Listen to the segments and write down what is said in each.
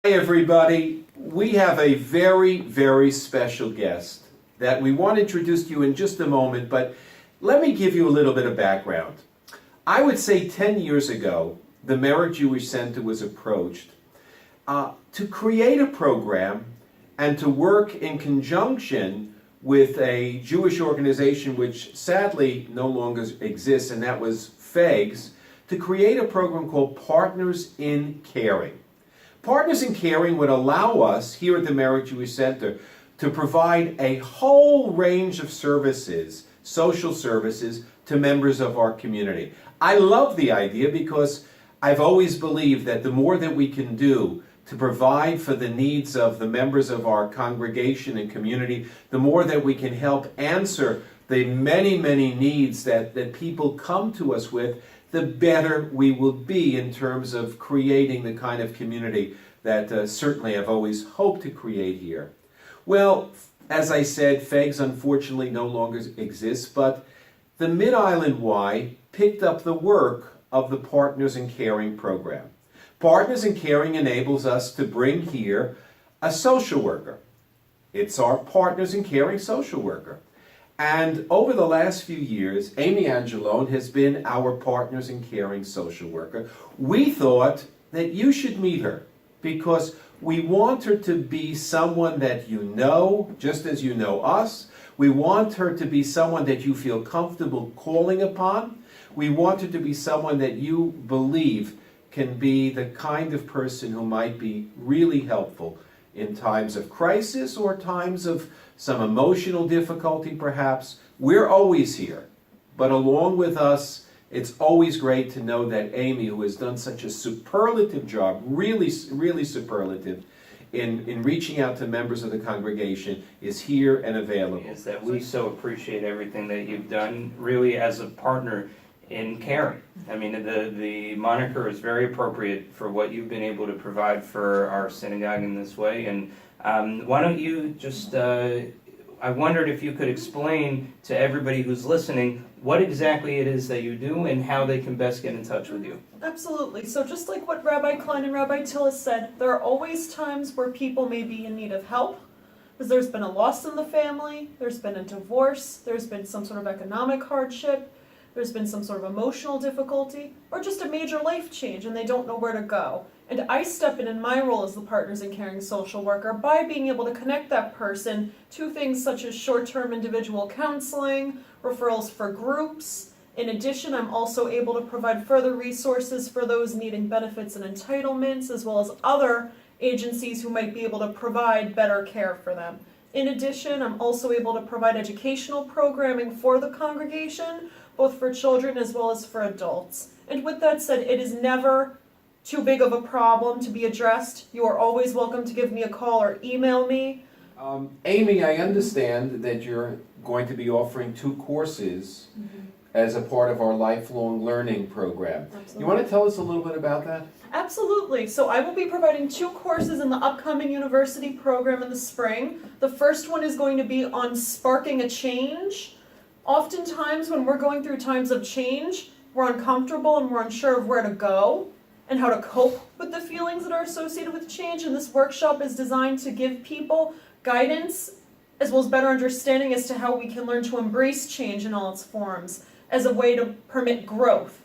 Hey everybody, we have a very, very special guest that we want to introduce to you in just a moment, but let me give you a little bit of background. I would say 10 years ago, the Merrick Jewish Center was approached to create a program and to work in conjunction with a Jewish organization which sadly no longer exists, and that was FEGS, to create a program called Partners in Caring. Partners in Caring would allow us here at the Merrick Jewish Center to provide a whole range of services, social services, to members of our community. I love the idea because I've always believed that the more that we can do to provide for the needs of the members of our congregation and community, the more that we can help answer the many, many needs that people come to us with, the better we will be in terms of creating the kind of community that certainly I've always hoped to create here. Well, as I said, FEGS unfortunately no longer exists, but the Mid-Island Y picked up the work of the Partners in Caring program. Partners in Caring enables us to bring here a social worker. It's our Partners in Caring social worker. And over the last few years, Amy Angelone has been our Partners in Caring social worker. We thought that you should meet her because we want her to be someone that you know, just as you know us. We want her to be someone that you feel comfortable calling upon. We want her to be someone that you believe can be the kind of person who might be really helpful in times of crisis or times of some emotional difficulty perhaps. We're always here, but along with us, it's always great to know that Amy, who has done such a superlative job, really superlative, in reaching out to members of the congregation, is here and available. Is that we so appreciate everything that you've done, really as a partner in caring. I mean, the moniker is very appropriate for what you've been able to provide for our synagogue in this way. And why don't you just, I wondered if you could explain to everybody who's listening what exactly it is that you do and how they can best get in touch with you. Absolutely. So just like what Rabbi Klein and Rabbi Tilles said, there are always times where people may be in need of help, because there's been a loss in the family, there's been a divorce, there's been some sort of economic hardship, there's been some sort of emotional difficulty, or just a major life change and they don't know where to go. And I step in my role as the Partners in Caring social worker by being able to connect that person to things such as short-term individual counseling, referrals for groups. In addition, I'm also able to provide further resources for those needing benefits and entitlements, as well as other agencies who might be able to provide better care for them. In addition, I'm also able to provide educational programming for the congregation, both for children as well as for adults. And with that said, it is never too big of a problem to be addressed. You are always welcome to give me a call or email me. Amy, I understand that you're going to be offering 2 courses as a part of our lifelong learning program. Absolutely. You want to tell us a little bit about that? Absolutely. So I will be providing 2 courses in the upcoming university program in the spring. The first one is going to be on sparking a change. Oftentimes when we're going through times of change, we're uncomfortable and we're unsure of where to go and how to cope with the feelings that are associated with change. And this workshop is designed to give people guidance as well as better understanding as to how we can learn to embrace change in all its forms as a way to permit growth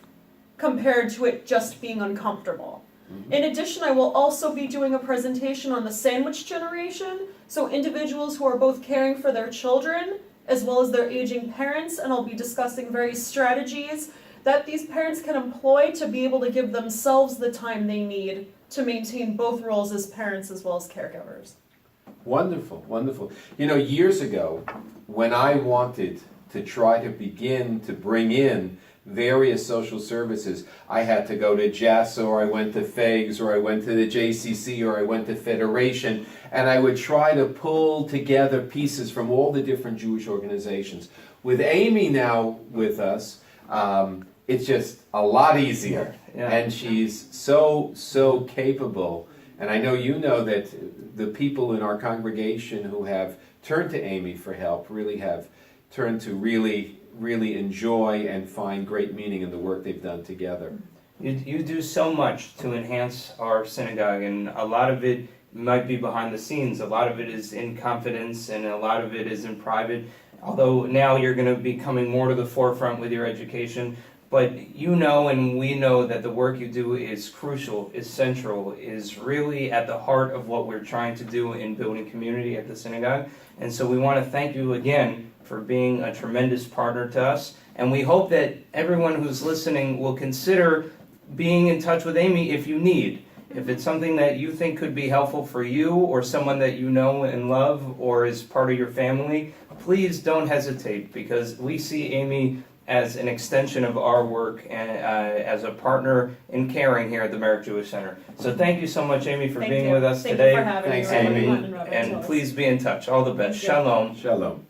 compared to it just being uncomfortable. In addition, I will also be doing a presentation on the sandwich generation, so individuals who are both caring for their children as well as their aging parents, and I'll be discussing various strategies that these parents can employ to be able to give themselves the time they need to maintain both roles as parents as well as caregivers. Wonderful, wonderful. You know, years ago, when I wanted to try to begin to bring in various social services, I had to go to JASA, or I went to FEGS, or I went to the JCC, or I went to Federation, and I would try to pull together pieces from all the different Jewish organizations. With Amy now with us, it's just a lot easier, and she's so capable. And I know you know that the people in our congregation who have turned to Amy for help really have turned to really enjoy and find great meaning in the work they've done together. You do so much to enhance our synagogue, and a lot of it might be behind the scenes. A lot of it is in confidence, and a lot of it is in private. Although now you're going to be coming more to the forefront with your education. But you know, and we know that the work you do is crucial, is central, is really at the heart of what we're trying to do in building community at the synagogue. And so we want to thank you again for being a tremendous partner to us. And we hope that everyone who's listening will consider being in touch with Amy if you need. If it's something that you think could be helpful for you or someone that you know and love or is part of your family, please don't hesitate, because we see Amy as an extension of our work and as a partner in caring here at the Merrick Jewish Center. So thank you so much, Amy, for Thank being you. with us Thank today. you for having Thanks, me, Rabbi Amy. Klein and Rabbi And Tilles. please be in touch. All the best. Thank you. Shalom. Shalom.